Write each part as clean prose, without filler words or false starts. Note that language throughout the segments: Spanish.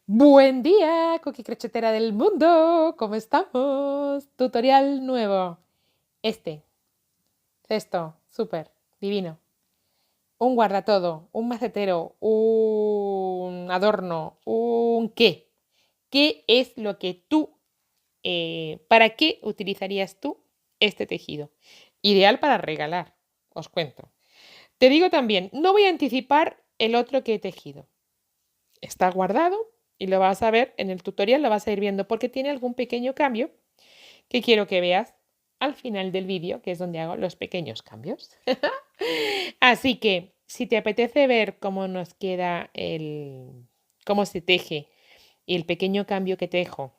Buen día, Cookie Crochetera del mundo. ¿Cómo estamos? Tutorial nuevo. Cesto, súper, divino. Un guardatodo, un macetero, un adorno, un qué. ¿Qué es lo que tú, para qué utilizarías tú este tejido? Ideal para regalar, os cuento. Te digo también, no voy a anticipar el otro que he tejido. Está guardado y lo vas a ver en el tutorial, lo vas a ir viendo porque tiene algún pequeño cambio que quiero que veas al final del vídeo, que es donde hago los pequeños cambios. Así que si te apetece ver cómo nos queda cómo se teje y el pequeño cambio que tejo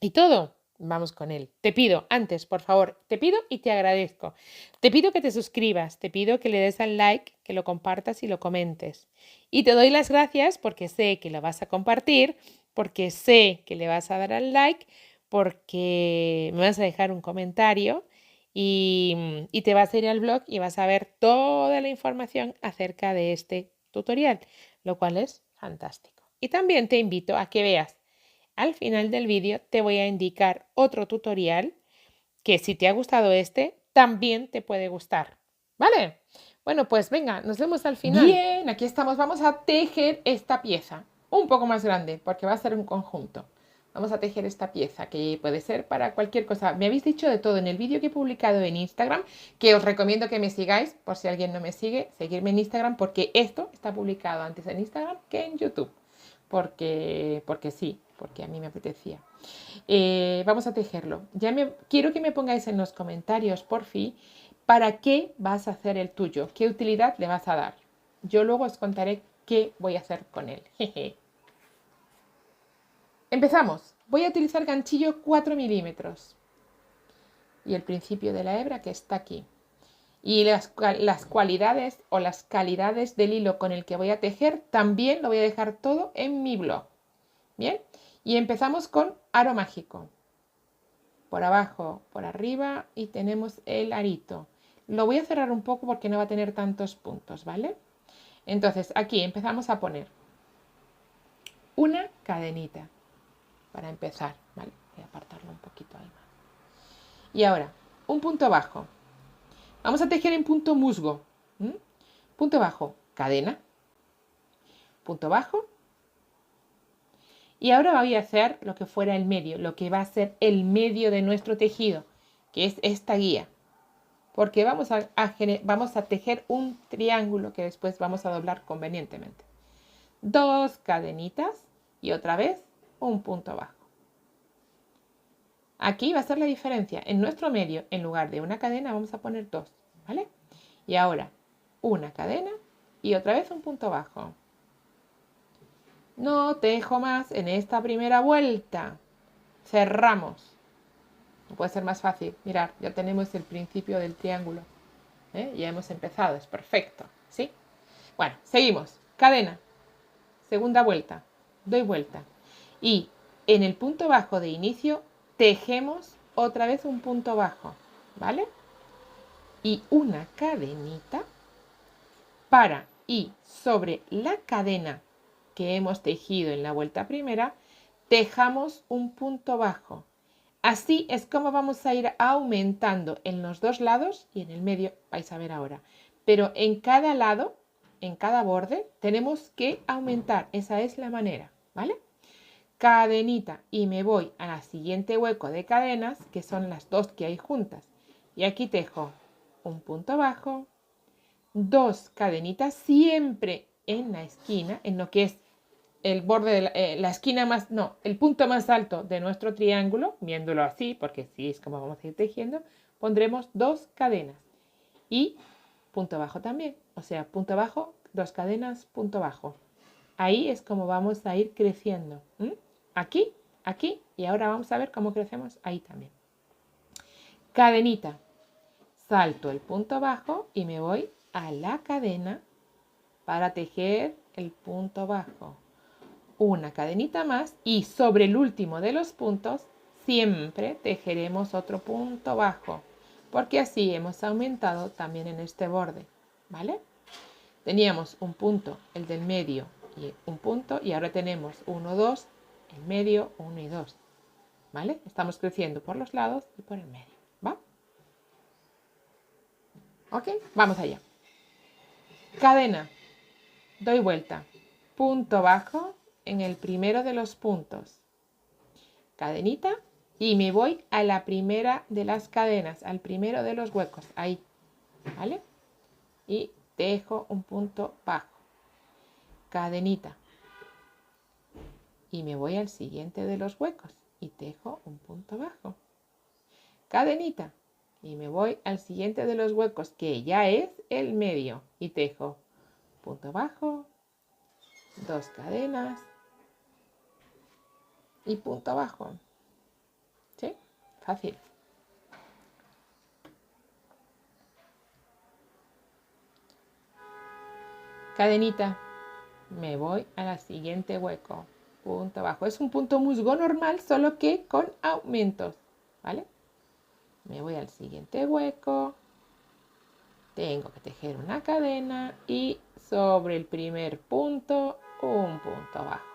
y todo, vamos con él. Te pido, antes, por favor, te pido y te agradezco. Te pido que te suscribas, te pido que le des al like, que lo compartas y lo comentes. Y te doy las gracias porque sé que lo vas a compartir, porque sé que le vas a dar al like, porque me vas a dejar un comentario y te vas a ir al blog y vas a ver toda la información acerca de este tutorial, lo cual es fantástico. Y también te invito a que veas al final del vídeo te voy a indicar otro tutorial que si te ha gustado este, también te puede gustar. ¿Vale? Bueno, pues venga, nos vemos al final. Bien, aquí estamos. Vamos a tejer esta pieza. Un poco más grande, porque va a ser un conjunto. Vamos a tejer esta pieza, que puede ser para cualquier cosa. Me habéis dicho de todo en el vídeo que he publicado en Instagram, que os recomiendo que me sigáis, por si alguien no me sigue, seguirme en Instagram, porque esto está publicado antes en Instagram que en YouTube. Porque sí, porque a mí me apetecía. Vamos a tejerlo. Quiero que me pongáis en los comentarios, por fin, para qué vas a hacer el tuyo, qué utilidad le vas a dar. Yo luego os contaré qué voy a hacer con él. Empezamos. Voy a utilizar ganchillo 4 milímetros y el principio de la hebra que está aquí. Y las cualidades o las calidades del hilo con el que voy a tejer también lo voy a dejar todo en mi blog. Bien, y empezamos con aro mágico. Por abajo, por arriba y tenemos el arito. Lo voy a cerrar un poco porque no va a tener tantos puntos, ¿vale? Entonces aquí empezamos a poner una cadenita para empezar, ¿vale? Voy a apartarlo un poquito ahí más. Y ahora, un punto bajo. Vamos a tejer en punto musgo. Punto bajo, cadena. Punto bajo. Y ahora voy a hacer lo que fuera el medio, lo que va a ser el medio de nuestro tejido, que es esta guía. Porque vamos a tejer un triángulo que después vamos a doblar convenientemente. 2 cadenitas y otra vez un punto bajo. Aquí va a ser la diferencia. En nuestro medio, en lugar de una cadena, vamos a poner 2, ¿vale? Y ahora una cadena y otra vez un punto bajo. No tejo más en esta primera vuelta. Cerramos. No puede ser más fácil. Mirad, ya tenemos el principio del triángulo. Ya hemos empezado, es perfecto, ¿sí? Bueno, seguimos. Cadena, segunda vuelta, doy vuelta. Y en el punto bajo de inicio tejemos otra vez un punto bajo, ¿vale? Y una cadenita y sobre la cadena que hemos tejido en la vuelta primera, tejamos un punto bajo. Así es como vamos a ir aumentando en los dos lados y en el medio, vais a ver ahora. Pero en cada lado, en cada borde, tenemos que aumentar. Esa es la manera, ¿vale? Cadenita y me voy al siguiente hueco de cadenas, que son las dos que hay juntas. Y aquí tejo un punto bajo, 2 cadenitas siempre en la esquina, en lo que es el borde de la esquina más, no, el punto más alto de nuestro triángulo, viéndolo así, porque así es como vamos a ir tejiendo, pondremos 2 cadenas y punto bajo también, o sea, punto bajo, 2 cadenas, punto bajo. Ahí es como vamos a ir creciendo. Aquí, aquí, y ahora vamos a ver cómo crecemos ahí también. Cadenita, salto el punto bajo y me voy a la cadena para tejer el punto bajo. Una cadenita más y sobre el último de los puntos siempre tejeremos otro punto bajo, porque así hemos aumentado también en este borde, ¿vale? Teníamos un punto, el del medio y un punto, y ahora tenemos 1, 2, el medio 1 y 2, ¿vale? Estamos creciendo por los lados y por el medio, ¿va? ¿Ok? Vamos allá. Cadena, doy vuelta, punto bajo en el primero de los puntos, cadenita, y me voy a la primera de las cadenas, al primero de los huecos, ahí, ¿vale? Y tejo un punto bajo, cadenita, y me voy al siguiente de los huecos y tejo un punto bajo, cadenita, y me voy al siguiente de los huecos, que ya es el medio, y tejo punto bajo, 2 cadenas y punto bajo. ¿Sí? Fácil. Cadenita, me voy al siguiente hueco, punto bajo. Es un punto musgo normal, solo que con aumentos, ¿vale? Me voy al siguiente hueco, tengo que tejer una cadena y sobre el primer punto, un punto bajo,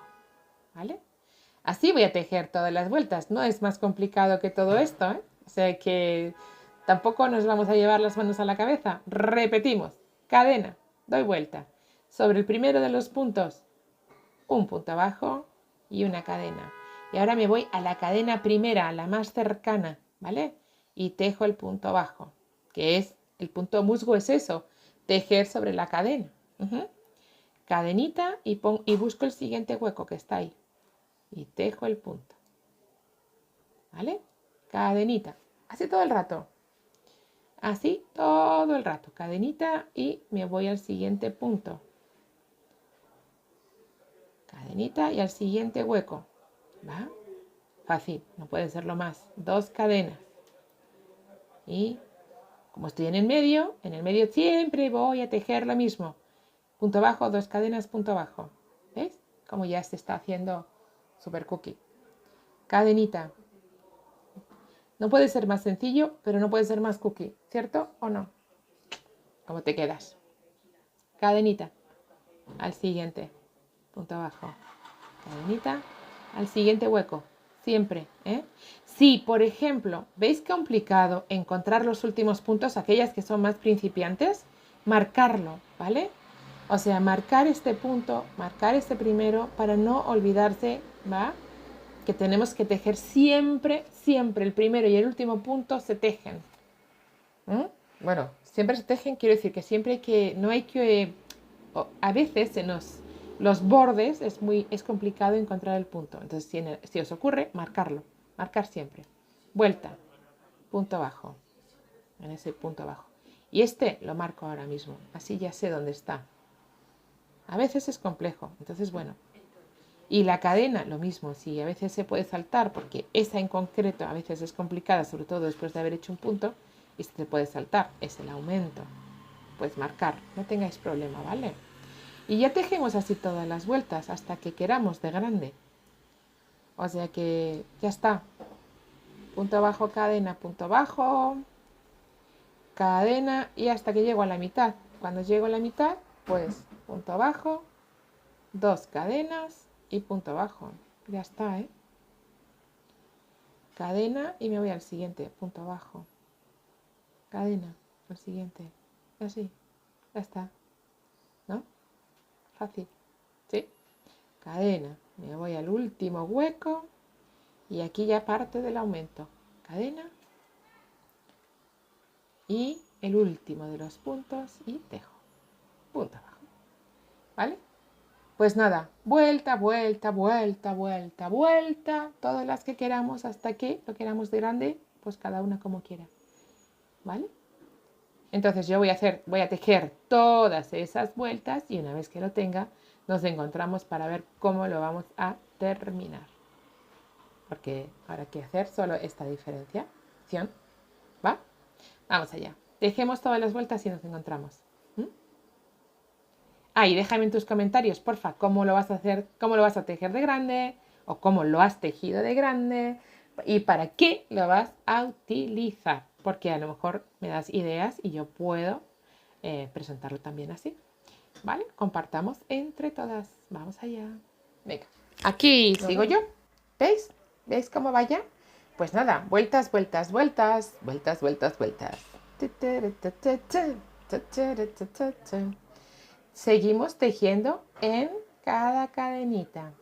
¿vale? Así voy a tejer todas las vueltas, no es más complicado que todo esto, ¿eh? O sea que tampoco nos vamos a llevar las manos a la cabeza. Repetimos, cadena, doy vuelta. Sobre el primero de los puntos, un punto abajo y una cadena. Y ahora me voy a la cadena primera, la más cercana, ¿vale? Y tejo el punto bajo, que es, el punto musgo es eso, tejer sobre la cadena. Cadenita y busco el siguiente hueco que está ahí. Y tejo el punto, ¿vale? Cadenita, así todo el rato. Así todo el rato, cadenita y me voy al siguiente punto. Cadenita y al siguiente hueco, ¿va? Fácil, no puede serlo más. 2 cadenas. Y como estoy en el medio siempre voy a tejer lo mismo. Punto bajo, 2 cadenas, punto bajo. ¿Ves? Como ya se está haciendo super cookie. Cadenita. No puede ser más sencillo, pero no puede ser más cookie, ¿cierto o no? ¿Cómo te quedas? Cadenita al siguiente, punto abajo, cadenita al siguiente hueco, siempre, ¿eh? Si, por ejemplo, veis complicado encontrar los últimos puntos, aquellas que son más principiantes, marcarlo, ¿vale? O sea, marcar este punto, marcar este primero para no olvidarse, ¿va? Que tenemos que tejer siempre, siempre el primero y el último punto se tejen. Bueno, siempre se tejen, quiero decir que siempre hay que, no hay que, a veces los bordes es complicado encontrar el punto. Entonces, si os ocurre, marcarlo, marcar siempre. Vuelta, punto bajo, en ese punto bajo. Y este lo marco ahora mismo, así ya sé dónde está. A veces es complejo, entonces bueno. Y la cadena, lo mismo, sí, a veces se puede saltar porque esa en concreto a veces es complicada, sobre todo después de haber hecho un punto, y se puede saltar, es el aumento. Pues marcar, no tengáis problema, ¿vale? Y ya tejemos así todas las vueltas hasta que queramos de grande. O sea que ya está. Punto bajo, punto bajo, cadena y hasta que llego a la mitad. Cuando llego a la mitad, pues punto bajo, 2 cadenas y punto bajo. Ya está, ¿eh? Cadena y me voy al siguiente, punto bajo. Cadena, al siguiente. Y así, ya está. ¿No? Fácil. ¿Sí? Cadena, me voy al último hueco y aquí ya parte del aumento. Cadena y el último de los puntos y tejo. Punto abajo. ¿Vale? Pues nada, vuelta, vuelta, vuelta, vuelta, vuelta, todas las que queramos hasta que lo queramos de grande, pues cada una como quiera. ¿Vale? Entonces yo voy a tejer todas esas vueltas y una vez que lo tenga, nos encontramos para ver cómo lo vamos a terminar. Porque ahora hay que hacer solo esta diferenciación. ¿Va? Vamos allá. Tejemos todas las vueltas y nos encontramos. Y déjame en tus comentarios, porfa, cómo lo vas a hacer, cómo lo vas a tejer de grande o cómo lo has tejido de grande y para qué lo vas a utilizar. Porque a lo mejor me das ideas y yo puedo presentarlo también así. ¿Vale? Compartamos entre todas. Vamos allá. Venga, aquí sigo yo. ¿Veis? ¿Veis cómo va ya? Pues nada, vueltas, vueltas, vueltas, vueltas, vueltas, vueltas. Seguimos tejiendo en cada cadenita.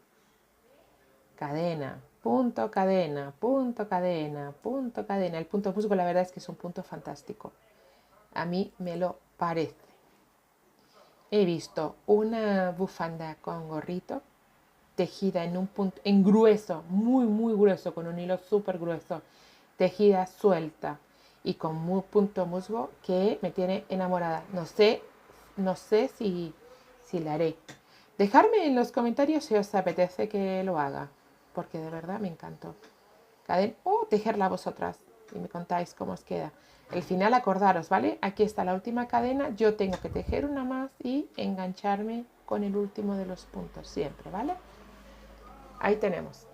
Cadena, punto, cadena, punto, cadena, punto, cadena. El punto musgo la verdad es que es un punto fantástico. A mí me lo parece. He visto una bufanda con gorrito tejida en un punto, en grueso, muy, muy grueso, con un hilo súper grueso, tejida suelta y con punto musgo que me tiene enamorada. No sé si la haré. Dejadme en los comentarios si os apetece que lo haga, porque de verdad me encantó. O tejerla vosotras y me contáis cómo os queda. El final acordaros, ¿vale? Aquí está la última cadena, yo tengo que tejer una más y engancharme con el último de los puntos siempre, ¿vale? Ahí tenemos.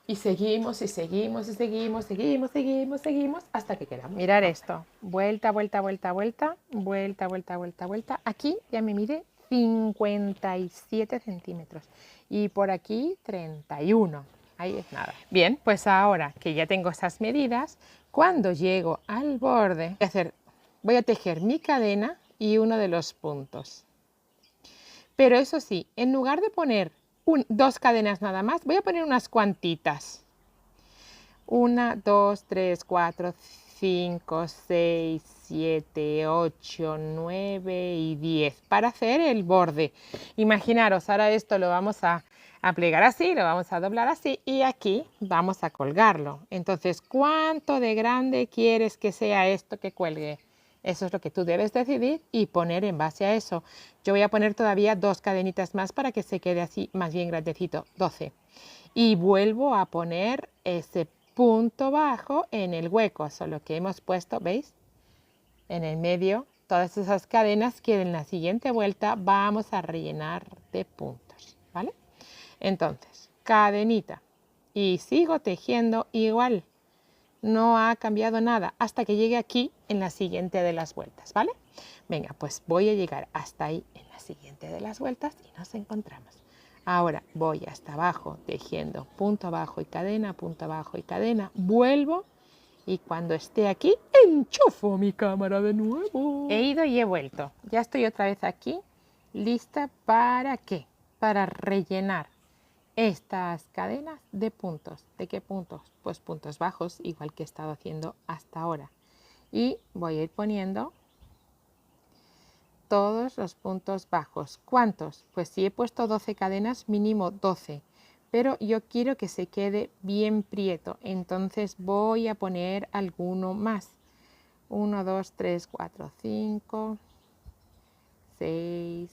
Y seguimos, y seguimos, y seguimos, seguimos, seguimos, seguimos, hasta que quedamos. Mirad esto. Vuelta, vuelta, vuelta, vuelta, vuelta, vuelta, vuelta, vuelta. Aquí ya me mide 57 centímetros. Y por aquí 31. Ahí es nada. Bien, pues ahora que ya tengo esas medidas, cuando llego al borde, voy a tejer mi cadena y uno de los puntos. Pero eso sí, en lugar de poner dos cadenas nada más, voy a poner unas cuantitas. 1, 2, 3, 4, 5, 6, 7, 8, 9 y 10 para hacer el borde. Imaginaros, ahora esto lo vamos a plegar así, lo vamos a doblar así y aquí vamos a colgarlo. Entonces, ¿cuánto de grande quieres que sea esto que cuelgue? Eso es lo que tú debes decidir y poner en base a eso. Yo voy a poner todavía dos cadenitas más para que se quede así más bien grandecito, 12. Y vuelvo a poner ese punto bajo en el hueco, solo que hemos puesto, ¿veis? En el medio, todas esas cadenas que en la siguiente vuelta vamos a rellenar de puntos, ¿vale? Entonces, cadenita y sigo tejiendo igual. No ha cambiado nada hasta que llegue aquí en la siguiente de las vueltas, ¿vale? Venga, pues voy a llegar hasta ahí en la siguiente de las vueltas y nos encontramos. Ahora voy hasta abajo tejiendo punto abajo y cadena, punto abajo y cadena, vuelvo y cuando esté aquí enchufo mi cámara de nuevo. He ido y he vuelto. Ya estoy otra vez aquí, lista ¿para qué? Para rellenar estas cadenas de puntos. ¿De qué puntos? Pues puntos bajos, igual que he estado haciendo hasta ahora. Y voy a ir poniendo todos los puntos bajos. ¿Cuántos? Pues si he puesto 12 cadenas, mínimo 12. Pero yo quiero que se quede bien prieto, entonces voy a poner alguno más. 1, 2, 3, 4, 5, 6,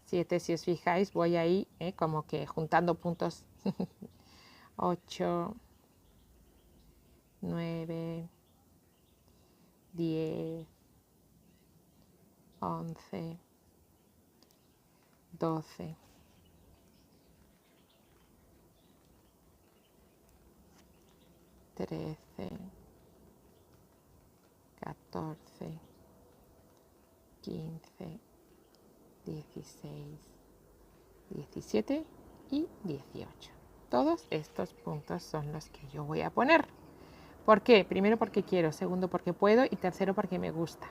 7, si os fijáis, voy ahí como que juntando puntos. 8, 9, 10, 11, 12, 13, 14, 15, 16, 17 y 18. Todos estos puntos son los que yo voy a poner. ¿Por qué? Primero porque quiero, segundo porque puedo y tercero porque me gusta.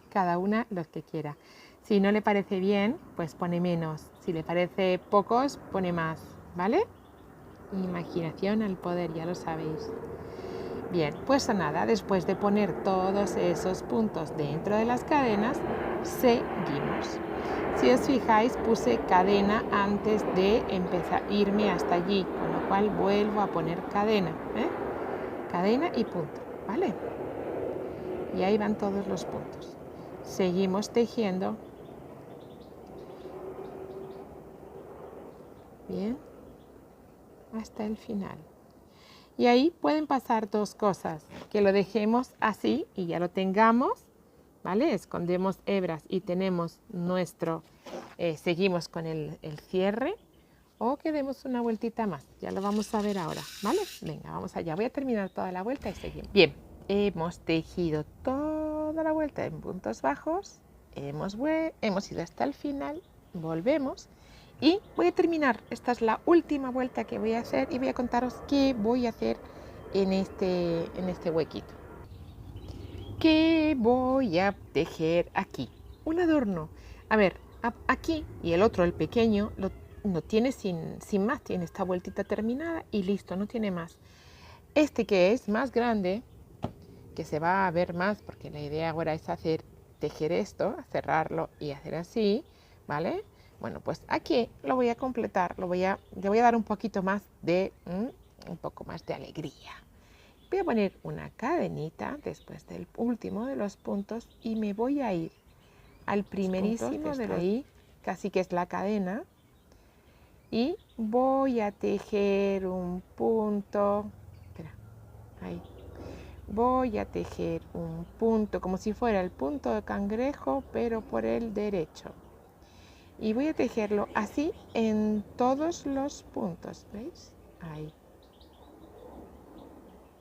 Cada una los que quiera. Si no le parece bien, pues pone menos. Si le parece pocos, pone más, ¿vale? Imaginación al poder, ya lo sabéis. Bien, pues nada, después de poner todos esos puntos dentro de las cadenas, seguimos. Si os fijáis, puse cadena antes de empezar a irme hasta allí, con lo cual vuelvo a poner cadena, cadena y punto, ¿vale? Y ahí van todos los puntos. Seguimos tejiendo. Bien, hasta el final. Y ahí pueden pasar dos cosas, que lo dejemos así y ya lo tengamos, ¿vale? Escondemos hebras y tenemos nuestro, seguimos con el cierre, o que demos una vueltita más, ya lo vamos a ver ahora, ¿vale? Venga, vamos allá, voy a terminar toda la vuelta y seguimos. Bien, hemos tejido toda la vuelta en puntos bajos, hemos ido hasta el final, volvemos Y voy a terminar. Esta es la última vuelta que voy a hacer y voy a contaros qué voy a hacer en este huequito. ¿Qué voy a tejer aquí? Un adorno. A ver, aquí y el otro, el pequeño, lo tiene sin más. Tiene esta vueltita terminada y listo, no tiene más. Este que es más grande, que se va a ver más, porque la idea ahora es tejer esto, cerrarlo y hacer así, ¿vale? Bueno, pues aquí lo voy a completar, le voy a dar un poquito más un poco más de alegría. Voy a poner una cadenita después del último de los puntos y me voy a ir al primerísimo de ahí, casi que es la cadena, y voy a tejer un punto, espera, ahí, voy a tejer un punto como si fuera el punto de cangrejo, pero por el derecho. Y voy a tejerlo así en todos los puntos, ¿veis? Ahí.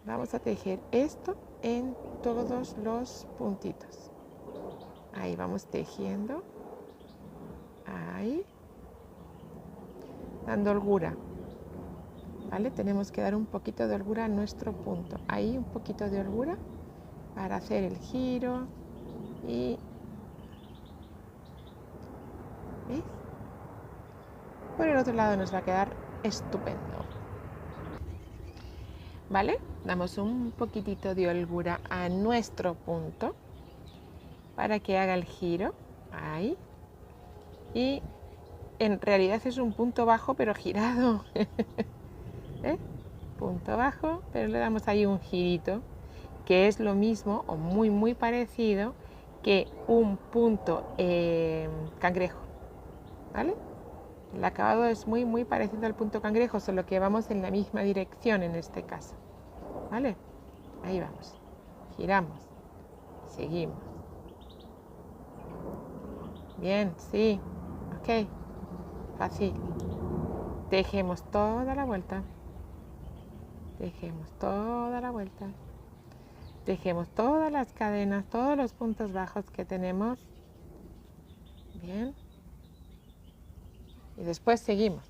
Vamos a tejer esto en todos los puntitos. Ahí vamos tejiendo. Ahí. Dando holgura. ¿Vale? Tenemos que dar un poquito de holgura a nuestro punto. Ahí un poquito de holgura para hacer el giro. Y... ¿veis? Por el otro lado nos va a quedar estupendo. ¿Vale? Damos un poquitito de holgura a nuestro punto para que haga el giro. Ahí. Y en realidad es un punto bajo pero girado. ¿Eh? Punto bajo, pero le damos ahí un girito, que es lo mismo o muy parecido que un punto cangrejo. ¿Vale? El acabado es muy parecido al punto cangrejo, solo que vamos en la misma dirección en este caso. ¿Vale? Ahí vamos. Giramos. Seguimos. Bien, sí. Ok. Fácil. Tejemos toda la vuelta. Tejemos toda la vuelta. Tejemos todas las cadenas, todos los puntos bajos que tenemos. Bien. Y después seguimos.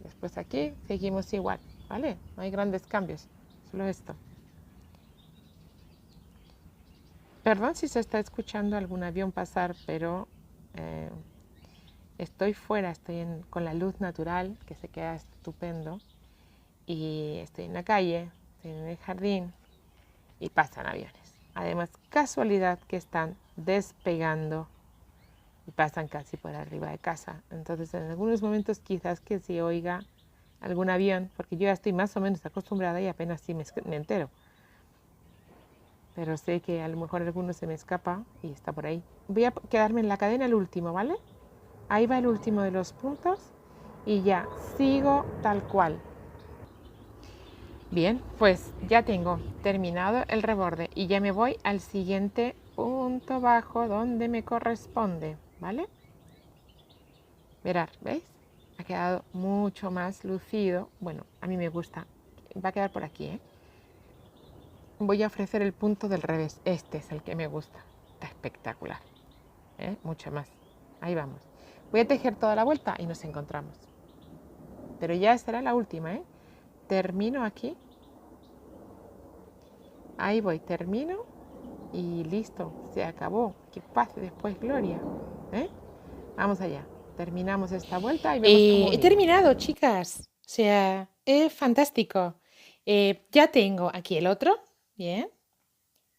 Después aquí seguimos igual, ¿vale? No hay grandes cambios, solo esto. Perdón si se está escuchando algún avión pasar, pero estoy fuera, con la luz natural, que se queda estupendo. Y estoy en la calle, estoy en el jardín y pasan aviones. Además, casualidad que están despegando y pasan casi por arriba de casa. Entonces, en algunos momentos quizás que se oiga algún avión, porque yo ya estoy más o menos acostumbrada y apenas sí me entero. Pero sé que a lo mejor alguno se me escapa y está por ahí. Voy a quedarme en la cadena el último, ¿vale? Ahí va el último de los puntos y ya sigo tal cual. Bien, pues ya tengo terminado el reborde y ya me voy al siguiente punto bajo donde me corresponde, ¿vale? Mirad, ¿veis? Ha quedado mucho más lucido. Bueno, a mí me gusta. Va a quedar por aquí, ¿eh? Voy a ofrecer el punto del revés. Este es el que me gusta. Está espectacular. Mucho más. Ahí vamos. Voy a tejer toda la vuelta y nos encontramos. Pero ya será la última, ¿eh? Termino aquí. Ahí voy, termino. Y listo, se acabó. Que pase después gloria. Vamos allá. Terminamos esta vuelta y vemos cómo he terminado, chicas. O sea, es fantástico. Ya tengo aquí el otro. Bien.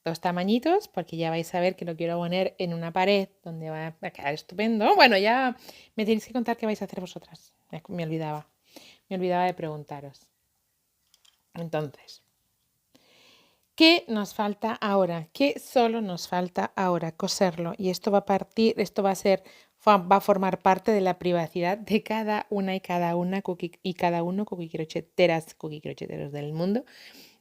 Dos tamañitos, porque ya vais a ver que lo quiero poner en una pared donde va a quedar estupendo. Bueno, ya me tenéis que contar qué vais a hacer vosotras. Me olvidaba de preguntaros. Entonces, ¿qué nos falta ahora? ¿Qué solo nos falta ahora? Coserlo. Y esto va a formar parte de la privacidad de cada una y cada una y cada uno cookie crocheteros del mundo.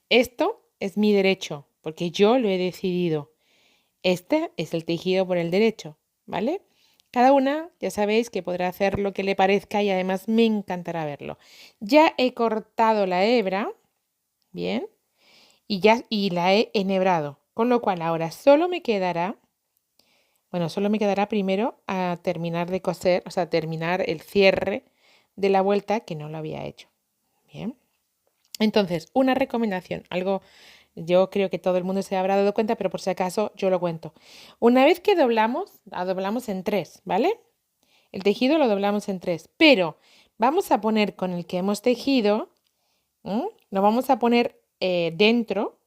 Esto es mi derecho, porque yo lo he decidido. Este es el tejido por el derecho, ¿vale? Cada una, ya sabéis que podrá hacer lo que le parezca y además me encantará verlo. Ya he cortado la hebra, bien, y la he enhebrado, con lo cual ahora solo me quedará primero a terminar de coser, o sea, terminar el cierre de la vuelta que no lo había hecho. Bien. Entonces, una recomendación, algo yo creo que todo el mundo se habrá dado cuenta, pero por si acaso yo lo cuento. Una vez que doblamos, la doblamos en 3, ¿vale? El tejido lo doblamos en 3, pero vamos a poner con el que hemos tejido, lo vamos a poner dentro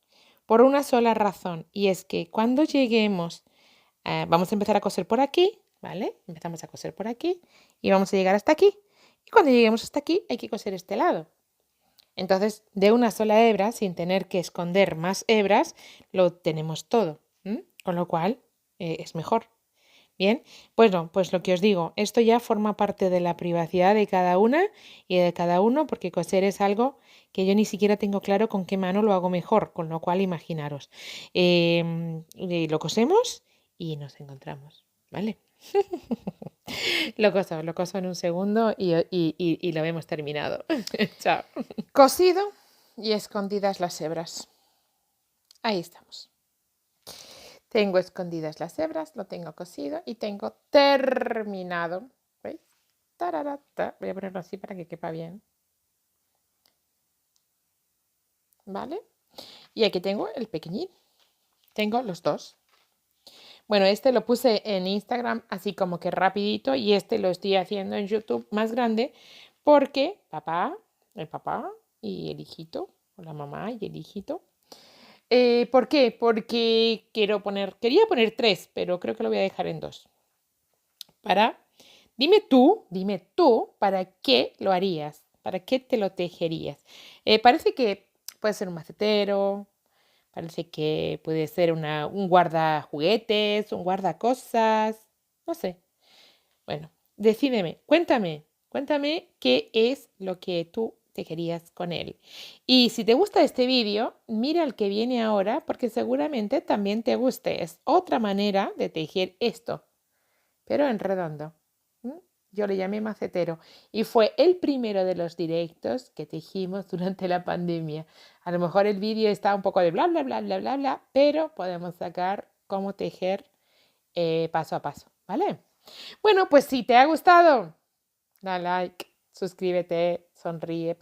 por una sola razón, y es que cuando lleguemos, vamos a empezar a coser por aquí, ¿vale? Empezamos a coser por aquí y vamos a llegar hasta aquí. Y cuando lleguemos hasta aquí hay que coser este lado. Entonces, de una sola hebra, sin tener que esconder más hebras, lo tenemos todo, con lo cual es mejor. Bien, pues no, pues lo que os digo, esto ya forma parte de la privacidad de cada una y de cada uno, porque coser es algo que yo ni siquiera tengo claro con qué mano lo hago mejor, con lo cual imaginaros. Lo cosemos y nos encontramos, ¿vale? Lo coso en un segundo y lo hemos terminado. Chao. Cosido y escondidas las hebras. Ahí estamos. Tengo escondidas las hebras, lo tengo cosido y tengo terminado. ¿Veis? Tararata. Voy a ponerlo así para que quepa bien. ¿Vale? Y aquí tengo el pequeñín. Tengo los dos. Bueno, este lo puse en Instagram así como que rapidito y este lo estoy haciendo en YouTube más grande porque el papá y el hijito, o la mamá y el hijito. ¿Por qué? Porque quería poner 3, pero creo que lo voy a dejar en 2. Dime tú, ¿para qué lo harías? ¿Para qué te lo tejerías? Parece que puede ser un macetero, parece que puede ser un guardajuguetes, un guardacosas, no sé. Bueno, decídeme, cuéntame qué es lo que tú tejerías con él. Y si te gusta este vídeo, mira el que viene ahora porque seguramente también te guste. Es otra manera de tejer esto, pero en redondo. Yo le llamé macetero y fue el primero de los directos que tejimos durante la pandemia. A lo mejor el vídeo está un poco de bla, bla, bla, bla, bla, bla, pero podemos sacar cómo tejer paso a paso, ¿vale? Bueno, pues si te ha gustado, da like, suscríbete, sonríe,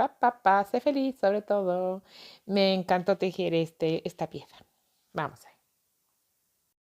sé feliz sobre todo. Me encantó tejer esta pieza. Vamos a ver.